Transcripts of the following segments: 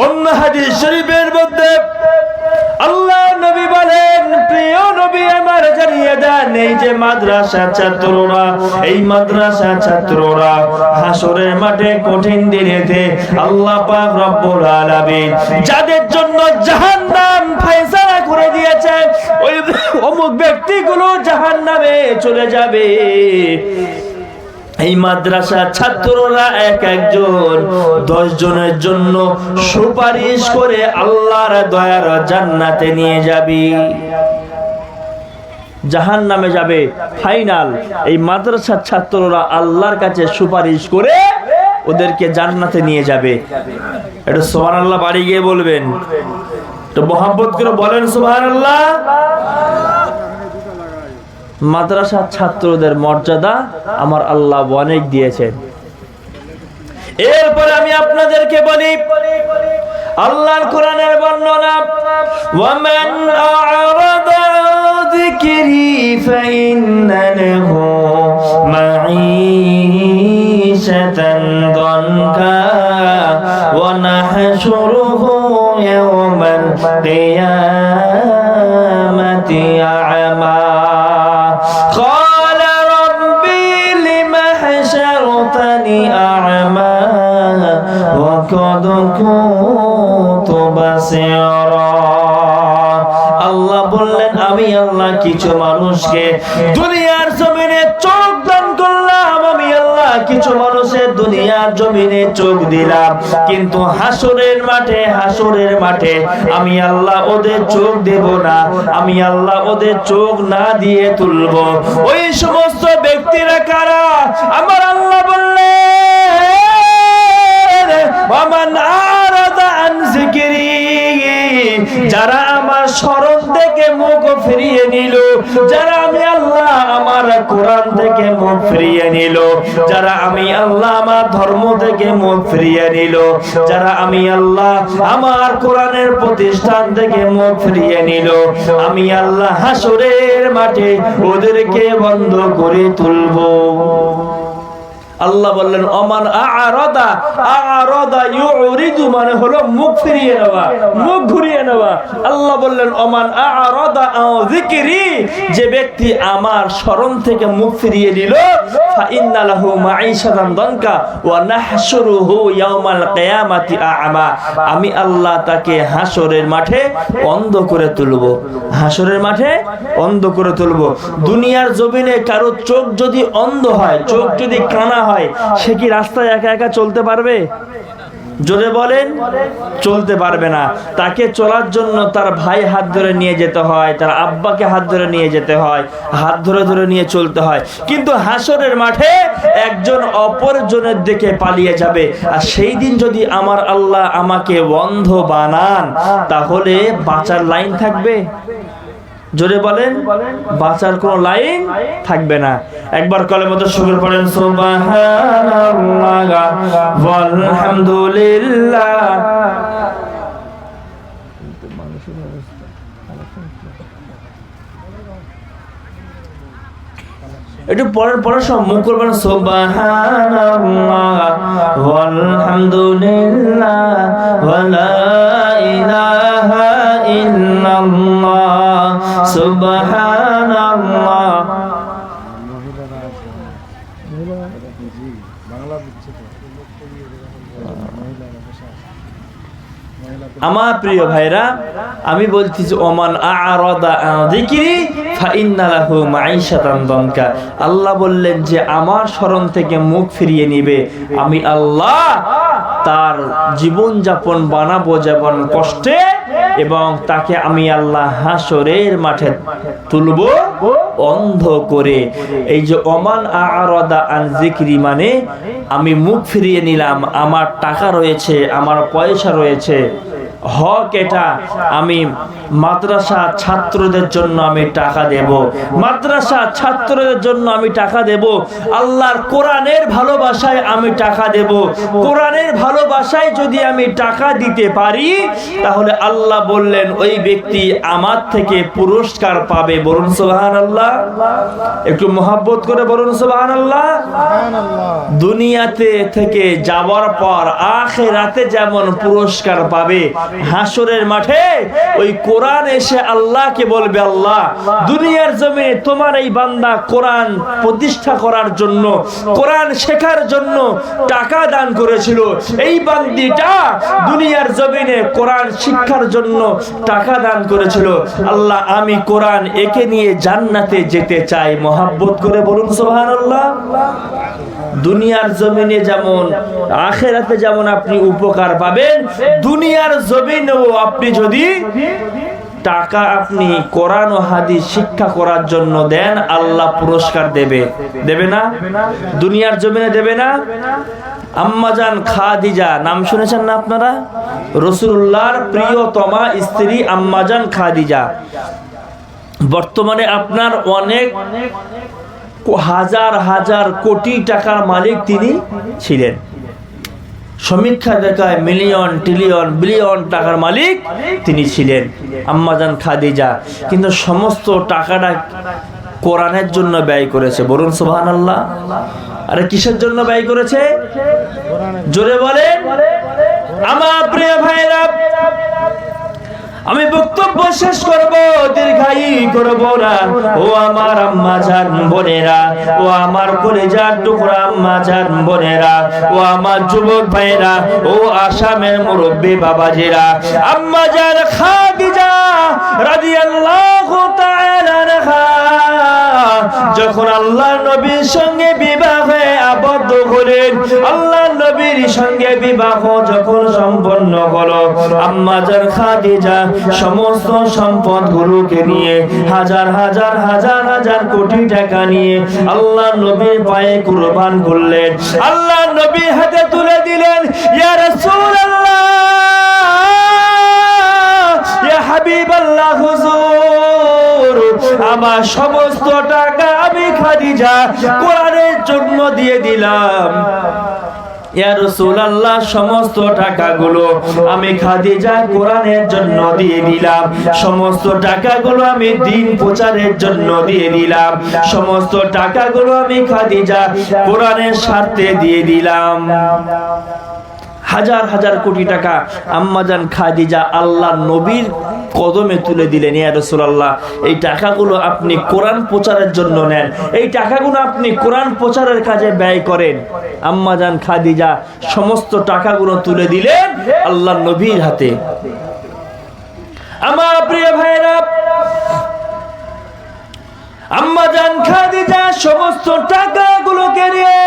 অন্য হাদিস শরীফের মধ্যে আল্লাহ নবী বলেন, প্রিয় নবী আমার জানিয়ে দেন, এই যে মাদ্রাসা ছাত্ররা, এই মাদ্রাসা ছাত্ররা হাসরের মাঠে কঠিন দিনেতে আল্লাহ পাক রব্বুল আলামিন যাদের জন্য জাহান্নাম ফয়সালা করে দিয়েছেন, ওই অমুক ব্যক্তিগুলো জাহান্নামে চলে যাবে। এই মাদ্রাসা ছাত্ররা এক একজন 10 জনের জন্য সুপারিশ করে আল্লাহর দয়ার জান্নাতে নিয়ে যাবে। জাহান্নামে যাবে ফাইনাল, এই মাদ্রাসার ছাত্ররা আল্লাহর কাছে সুপারিশ করে ওদেরকে জান্নাতে নিয়ে যাবে। এটা সুবহানাল্লাহ বাড়ি গিয়ে বলবেন, তো মোহাম্মত করে বলেন সুবহানাল্লাহ। মাদ্রাসার ছাত্রদের মর্যাদা আমার আল্লাহ অনেক দিয়েছেন। এরপরে আমি আপনাদেরকে বলি আল্লাহর কোরআনের বর্ণনা, ওয়ামান আ'রাদা যিকরি ফাইন্না লাহু মাঈশাতান দানকা ওয়া নাহশুরুহু ইয়াওমাল কিয়ামাতি আ'মা قال ربي لم حشرتني أعمى وقد كنت بصيرا। আল্লাহ বললেন, আমি আল্লাহ কিছু মানুষকে দুনিয়ার জমিনে চোখ দান করলাম, আমি আল্লাহ কিছু মানুষের দুনিয়ার জমিনে চোখ দিলাম, কিন্তু হাসরের মাঠে আমি আল্লাহ ওদের চোখ দেব না, আমি আল্লাহ ওদের চোখ না দিয়ে তুলব। ওই সমস্ত ব্যক্তিরা কারা? আমার আল্লাহ বললেন, ওয়ামান আরাদা আন যিকরি, যারা আমার স্মরণ থেকে মুখ ফিরিয়ে নিল, যারা আমি আল্লাহ আমার কোরআন থেকে মুখ ফিরিয়ে নিল, যারা আমি আল্লাহ আমার ধর্ম থেকে মুখ ফিরিয়ে নিল, যারা আমি আল্লাহ আমার কোরআনের প্রতিষ্ঠান থেকে মুখ ফিরিয়ে নিল, আমি আল্লাহ হাসরের মাঠে ওদেরকে বন্ধ করে তুলব। আল্লাহ বললেন, ওমান আ'রাদা, আ'রাদা ইউরিদু মানে হলো মুখ ফিরিয়ে নেওয়া, মুখ ঘুরিয়ে নেওয়া। আল্লাহ বললেন, ওমান আ'রাদা আন যিকরি, যে ব্যক্তি আমার স্মরণ থেকে মুখ ফিরিয়ে নিল, ফাইন্না লাহু মাঈশাতান দানকা ওয়া নাহশুরুহু ইয়াওমাল কিয়ামাতি আ'মা, আমি আল্লাহ তাকে হাসরের মাঠে অন্ধ করে তুলব। হাসরের মাঠে অন্ধ করে তুলব। দুনিয়ার জমিনে কারো চোখ যদি অন্ধ হয়, চোখ যদি কানা হয়, সে কি রাস্তায় একা একা চলতে পারবে? জোরে বলেন, চলতে পারবে না। তাকে চলার জন্য তার ভাই হাত ধরে নিয়ে যেতে হয়, তার আব্বাকে হাত ধরে নিয়ে যেতে হয়, হাত ধরে ধরে নিয়ে চলতে হয়। কিন্তু হাসরের মাঠে একজন অপরজনের দিকে পালিয়ে যাবে। আর সেই দিন যদি আমার আল্লাহ আমাকে অন্ধ বানান, তাহলে বাঁচার লাইন থাকবে? জোরে বলেন, বাঁচার কোন লাইন থাকবে না। একবার কলেমাতে শুকর পড়েন, সুবহানাল্লাহ ওয়ালহামদুলিল্লাহ। একটু পরের সব মুখ করবেন, সুবহানাল্লাহ ওয়ালহামদুলিল্লাহ ওয়ালা ইলাহা ইল্লাল্লাহ সুবহানাল্লাহ। আমার প্রিয় ভাইরা, আমি বলতেছি, ওমান আ'রাদা আন যিকরি ফাইন্না লাহু মাঈশাতান দানকা। আল্লাহ বললেন যে আমার স্মরণ থেকে মুখ ফিরিয়ে নিবে, আমি আল্লাহ তার জীবন যাপন বানাবো যেমন কষ্টে, এবং তাকে আমি আল্লাহ হাসরের মাঠে তুলব অন্ধ করে। এই যে ওমান আ'রাদা আন যিকরি মানে আমি মুখ ফিরিয়ে নিলাম, আমার টাকা রয়েছে, আমার পয়সা রয়েছে, হক এটা, আমি মাদ্রাসা ছাত্রদের জন্য আমি টাকা দেব, মাদ্রাসা ছাত্রদের জন্য আমি টাকা দেব, আল্লাহর কোরআনের ভালোবাসায় আমি টাকা দেব। কোরআনের ভালোবাসায় যদি আমি টাকা দিতে পারি তাহলে আল্লাহ বললেন ওই ব্যক্তি আমার থেকে পুরস্কার পাবে। বলুন সুবহানাল্লাহ, একটু মহব্বত করে বলুন সুবহানাল্লাহ। দুনিয়াতে থেকে যাওয়ার পর আখিরাতে যেমন পুরস্কার পাবে, হাসরের মাঠে ওই কোরআন এসে আল্লাহকে বলবে, আল্লাহ দুনিয়ার জমিনে তোমার এই বান্দা কোরআন প্রতিষ্ঠা করার জন্য, কোরআন শেখার জন্য টাকা দান করেছিল, এই বান্দিটা দুনিয়ার জমিনে কোরআন শিক্ষার জন্য টাকা দান করেছিল, আল্লাহ আমি কোরআন একে নিয়ে জান্নাতে যেতে চাই। মহব্বত করে বলুন সুবহানাল্লাহ। দুনিয়ার জমিনে যেমন আখিরাতে যেমন আপনি উপকার পাবেন, দুনিয়ার জমিনেও আপনি যদি টাকা আপনি কোরআন ও হাদিস শিক্ষা করার জন্য দেন, আল্লাহ পুরস্কার দেবে। দেবে না? দুনিয়ার জমিনে দেবে না? আম্মাজান খাদিজা নাম শুনেছেন না আপনারা? রাসূলুল্লাহর প্রিয়তমা স্ত্রী আম্মাজান খাদিজা, বর্তমানে আপনার অনেক হাজার হাজার কোটি টাকার মালিক তিনি ছিলেন। সমীক্ষা দেখায় মিলিয়ন ট্রিলিয়ন বিলিয়ন টাকার মালিক তিনি ছিলেন আম্মাজান খাদিজা। কিন্তু সমস্ত টাকাটা কোরআনের জন্য ব্যয় করেছে। বলুন সুবহানাল্লাহ। আরে কিসের জন্য ব্যয় করেছে? জোরে বলেন। আমার প্রিয় ভাইরা, আমি বক্তব্য শেষ করব, দীর্ঘায়ী করব না। ও আমার আম্মাজান বোনেরা, ও আমার কলিজার টুকরা আম্মাজান বোনেরা, ও আমার যুবক ভাইরা, ও আসামের মুরব্বী বাবাজিরা, আম্মাজান খাদিজা রাদিয়াল্লাহু তাআলা আনহা যখন আল্লাহর নবীর সঙ্গে বিবাহে আবদ্ধ হলেন, আল্লাহর নবীর সঙ্গে বিবাহ যখন সম্পন্ন হলো, আম্মাজান খাদিজা সমস্ত সম্পদ গুলোকে নিয়ে হাজার হাজার হাজার হাজার কোটি টাকা নিয়ে আল্লাহর নবীর পায়ে কুরবান করলেন। আল্লাহর নবীর হাতে তুলে দিলেন, ইয়া রাসূলুল্লাহ, ইয়া হাবিবাল্লাহ, হুজুর আমার সমস্ত টাকা আমি খাদিজা কোরআনের জন্য দিয়ে দিলাম। ইয়া রাসূলুল্লাহ, সমস্ত টাকাগুলো আমি খাদিজা কোরআনের জন্য দিয়ে দিলাম, সমস্ত টাকাগুলো আমি দ্বীন প্রচারের জন্য দিয়ে দিলাম, সমস্ত টাকাগুলো আমি খাদিজা কোরআনের স্বার্থে দিয়ে দিলাম। হাজার হাজার কোটি টাকা আম্মাজান খাদিজা আল্লাহর নবীর কদমে তুলে দিলেন। ইয়া রাসূলুল্লাহ, এই টাকাগুলো আপনি কোরআন প্রচারের জন্য নেন, এই টাকাগুলো আপনি কোরআন প্রচারের কাজে ব্যয় করেন। আম্মাজান খাদিজা সমস্ত টাকাগুলো তুলে দিলেন আল্লাহর নবীর হাতে। আমার প্রিয় ভাইরা, আম্মাজান খাদিজা সমস্ত টাকাগুলোকে নিয়ে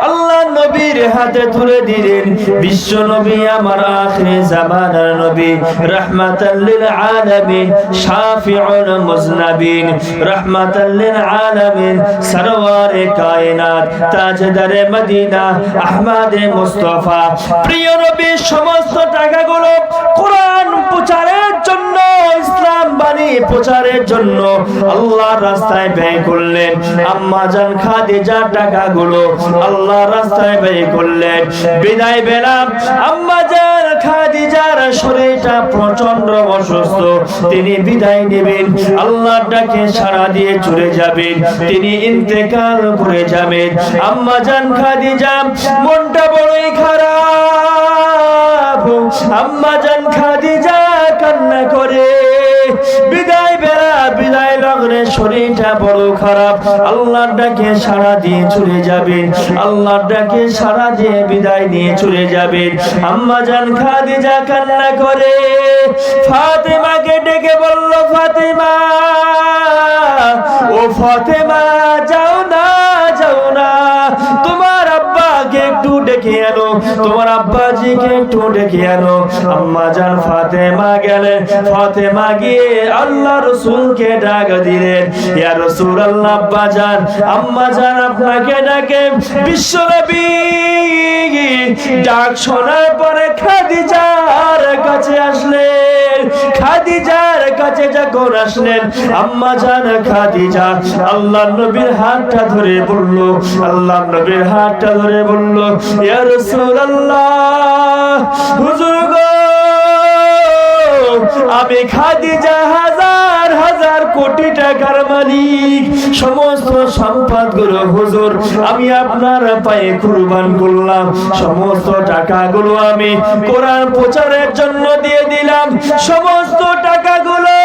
আল্লাহ নবীর হাতে তুলে দিলেন। বিশ্ব নবী, আমার আখির জামানার নবী, রাহমাতাল লিল আলামিন, শাফিউল মুজনাবিন, রাহমাতাল লিল আলামিন, সরওয়ারে কায়নাত, তাজদারে মদিনা, আহমদে মুস্তাফা, প্রিয় নবী সমস্ত টাকাগুলো কোরআন প্রচারের জন্য, ইসলাম বাণী প্রচারের জন্য আল্লাহর রাস্তায় ব্যয় করলেন। আম্মাজান খাদিজা টাকাগুলো আল্লাহর রাস্তায় ব্যয় করলেন। বিদায় বেলা আম্মাজান খাদিজার শরীরটা প্রচন্ড অসুস্থ, তিনি বিদায় নেবেন, আল্লাহর ডাকে সাড়া দিয়ে চলে যাবেন, তিনি ইন্তেকাল করে যাবেন। আম্মাজান খাদিজা মনটা বড়ই খারাপ, আম্মাজান খাদিজা কান্না করে বিদায় বেলা, বিদায় লগ্নে শরীরটা বড় খারাপ, আল্লাহর ডাকে সাড়া দিয়ে চলে যাবেন, আল্লাহর ডাকে সাড়া দিয়ে বিদায় নিয়ে চলে যাবেন। আম্মাজান খাদিজা কান্না করে ফাতেমাকে ডেকে বলল, ফাতেমা, ও ফাতেমা, যাও না, যাও না, তোমার আব্বাকে একটু ডেকে আনো, তোমার আব্বাজিকে একটু ডেকে আনো। আম্মাজান ফাতেমা গেলেন, ফাতেমা গিয়ে আল্লাহ রাসূলকে ডাক দিলেন, ইয়া রাসূলুল্লাহ, আব্বাজান আম্মাজান আপনাকে ডাকে। বিশ্বনবী ডাক শোনার পরে খাদিজার কাছে আসলেন। খাদিজার কাছে যখন আসলেন, আম্মা জান খাদিজা আল্লাহর নবীর হাতটা ধরে বলল, আল্লাহর নবীর হাতটা ধরে বলল, ইয়া রাসূলুল্লাহ, হুজুর গো, আমি খাদিজা হাজার হাজার কোটি টাকার মালিক, সমস্ত সম্পদগুলো হুজুর আমি আপনার পায়ে কুরবান করলাম, সমস্ত টাকাগুলো আমি কোরআন প্রচারের জন্য দিয়ে দিলাম, সমস্ত টাকাগুলো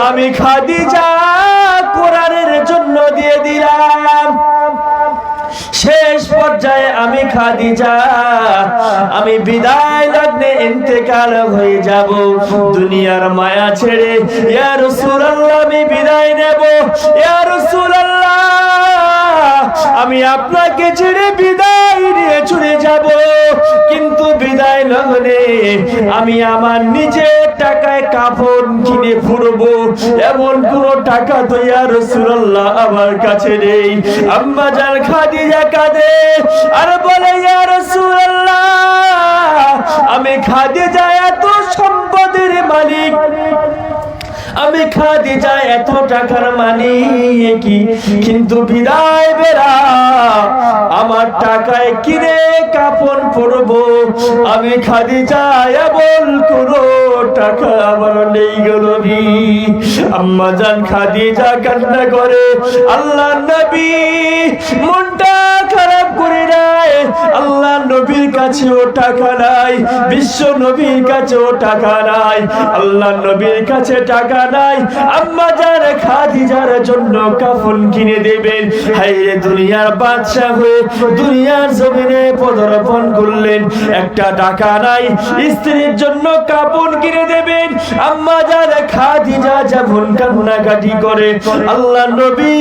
আমি খাদিজা কোরআনের জন্য দিয়ে দিলাম। শেষ পর্যায়ে আমি খাদিজা আমি বিদায় লগ্নে ইন্তেকাল হয়ে যাব, দুনিয়ার মায়া ছেড়ে ইয়া রাসূলুল্লাহ আমি বিদায় নেব, ইয়া রাসূলুল্লাহ আমি আপনাকে ছেড়ে বিদায় নিয়ে চলে যাব, কিন্তু বিদায় লগ্নে আমি আমার নিজের টাকায় কাফন কিনে পরবো, এমন কোন টাকা তো ইয়া রাসূলুল্লাহ আমার কাছে নেই। আম্মা জান খাদিজা কাঁদে আর বলে, ইয়া রাসূলুল্লাহ আমি খাদিজা এত সম্পদের মালিক, আমি খাদিজা এত টাকার মালিক, কিন্তু বিদায় বেলা আমার টাকায় কিনে কাফন পরবো, আমি খাদিজা এমন কোন টাকা আমার নেই গো নবী। আম্মা জান খাদিজা কান্না করে, আল্লাহ নবী মনটা খারাপ করে নাই, আল্লাহ নবীর কাছেও টাকা নাই, বিশ্ব নবীর কাছেও টাকা নাই, আল্লাহ নবীর কাছে টাকা নাই, আম্মা জান খাদিজার জন্য কাফন কিনে দেবেন। হায়রে দুনিয়ার বাদশা হয়ে দুনিয়ার জমিনে পদার্পণ করলেন, একটা টাকা নাই, স্ত্রীর জন্য কাফন কিনে দেবেন। আম্মা জান খাদিজা যখন কান্নাকাটি করে, আল্লাহ নবী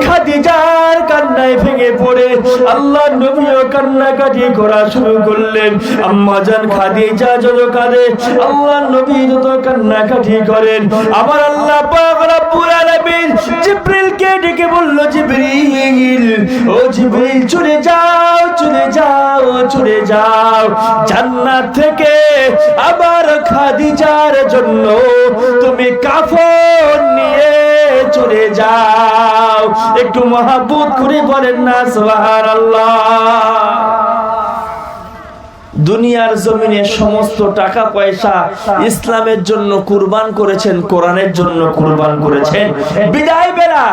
খাদিজার কান্নায় ভেঙে পড়ে, আল্লাহ নবীও কান্নাকাটি করা শুরু করলেন। আম্মা জান খাদিজা যত কাঁদে, আল্লাহ নবী যত কান্নাকাটি করেন। আমার আল্লাহ পাক রব্বুল আলামিন জিবরিলকে ডেকে বলল, জিবরিল, ও জিবরিল চলে যাও, চলে যাও, চলে যাও, জান্নাত থেকে আবার খাদিজার জন্য তুমি কাফন নিয়ে চলে যাও। একটু মহব্বত করে বলেন না সুবহানাল্লাহ। দুনিয়ার জমিনে সমস্ত টাকা পয়সা ইসলামের জন্য কুরবান করেছেন, কোরআনের জন্য কুরবান করেছেন, বিদায় বেলা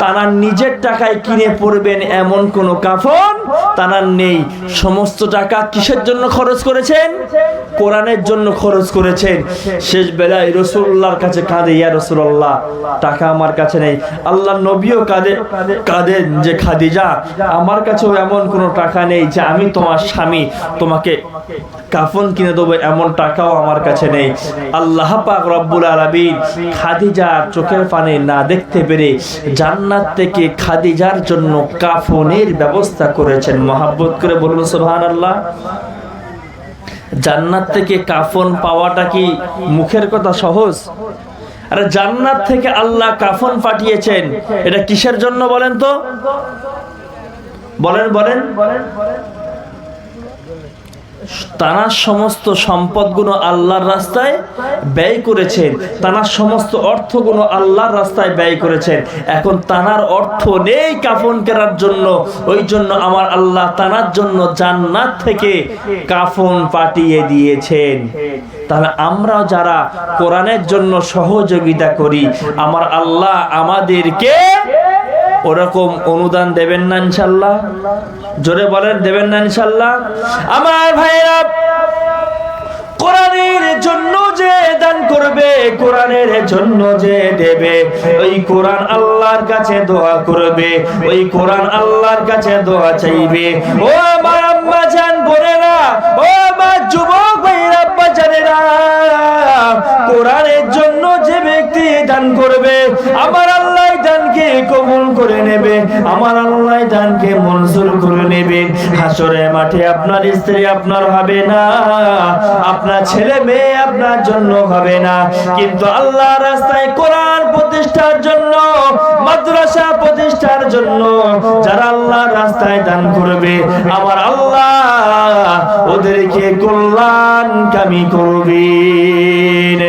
তানার নিজের টাকায় কিনে পরবেন এমন কোন কাফন তানার নেই। সমস্ত টাকা কিসের জন্য খরচ করেছেন? কোরআনের জন্য খরচ করেছেন। শেষ বেলায় রাসূলুল্লাহর কাছে কাঁদে, ইয়া রাসূলুল্লাহ টাকা আমার কাছে নেই। আল্লাহ নবীও কাঁদেন যে খাদিজা আমার কাছেও এমন কোন টাকা নেই যে আমি তোমার স্বামী তোমাকে কাফন কিনে দেবো, এমন টাকাও আমার কাছে নেই। আল্লাহ পাক রব্বুল আলামিন খাদিজার চোখের পানি না দেখতে পেরে জান্নাত থেকে খাদিজার জন্য কাফনের ব্যবস্থা করেছেন। মহব্বত করে বলুন সুবহানাল্লাহ। জান্নাত থেকে কাফন পাওয়াটা কি মুখের কথা সহজ? আরে জান্নাত থেকে আল্লাহ কাফন পাঠিয়েছেন, এটা কিসের জন্য বলেন তো? বলেন বলেন। তানার সমস্ত সম্পদগুলো আল্লাহর রাস্তায় ব্যয় করেছেন, তানার সমস্ত অর্থগুলো আল্লাহর রাস্তায় ব্যয় করেছেন। এখন তানার অর্থ নেই কাফন কেনার জন্য, ওই জন্য আমার আল্লাহ তানার জন্য জান্নাত থেকে কাফন পাঠিয়ে দিয়েছেন। তাহলে আমরা যারা কোরআনের জন্য সহযোগিতা করি, আমার আল্লাহ আমাদেরকে ওরকম অনুদান দেবেন না ইনশাআল্লাহ? জোরে বলেন, দেবেন না ইনশাআল্লাহ? আমার ভাইরা, কোরআনের জন্য যে দান করবে, কোরআনের জন্য যে দেবে, ওই কোরআন আল্লাহর কাছে দোয়া করবে, ওই কোরআন আল্লাহর কাছে দোয়া চাইবে। ও আমার আম্মা জান বোনেরা, ও আমার যুবক ভাইরা আব্বা জানেরা, কোরআনের জন্য যে ব্যক্তি দান করবে, আমার আল্লাহ দানকে কবুল করে নেবে, আমার আল্লাহ দানকে মঞ্জুর করে নেবে। নেবেন। হাসরে মাঠে আপনার স্ত্রী আপনার হবে না, আপনার ছেলে মেয়ে আপনার জন্য হবে না, কিন্তু আল্লাহর রাস্তায় কোরআন প্রতিষ্ঠার জন্য, মাদ্রাসা প্রতিষ্ঠার জন্য যারা আল্লাহর রাস্তায় দান করবে, আমার আল্লাহ ওদেরকে কল্যাণকামী করবেন।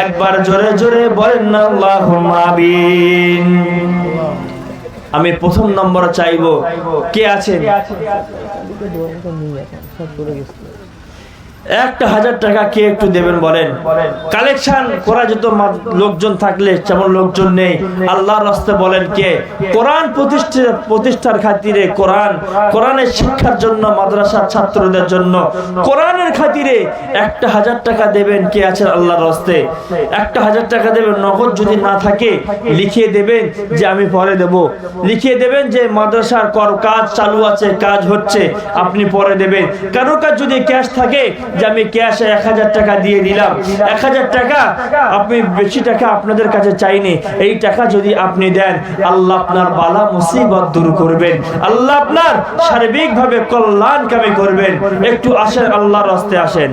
একবার জোরে জোরে বলেন না আল্লাহুম্মা আমিন। আমি প্রথম নম্বর চাইবো, কে আছেন 1,000 টাকা কে একটু দেবেন বলেন? কালেকশন করা যেত লোকজন থাকলে, যেমন লোকজন নেই। আল্লাহর রাস্তায় বলেন কে কোরআন প্রতিষ্ঠার খাতিরে, কোরআনের শিক্ষার জন্য, মাদ্রাসার ছাত্রদের জন্য কোরআনের খাতিরে 1,000 টাকা দেবেন? কে আছেন আল্লাহর রাস্তায়? 1,000 টাকা দেবেন। নগদ যদি না থাকে লিখিয়ে দেবেন যে আমি পরে দেব, লিখিয়ে দেবেন যে মাদ্রাসার কাজ চালু আছে, কাজ হচ্ছে, আপনি পরে দেবেন। কারো কাজ যদি ক্যাশ থাকে যে আমি ক্যাশে 1,000 টাকা দিয়ে দিলাম, 1,000 টাকা, আপনি বেশি টাকা আপনাদের কাছে চাইনি, এই টাকা যদি আপনি দেন, আল্লাহ আপনার বালা মুসিবত দূর করবেন, আল্লাহ আপনার সার্বিকভাবে কল্যাণকামী করবেন। একটু আসেন, আল্লাহর রাস্তায় আসেন।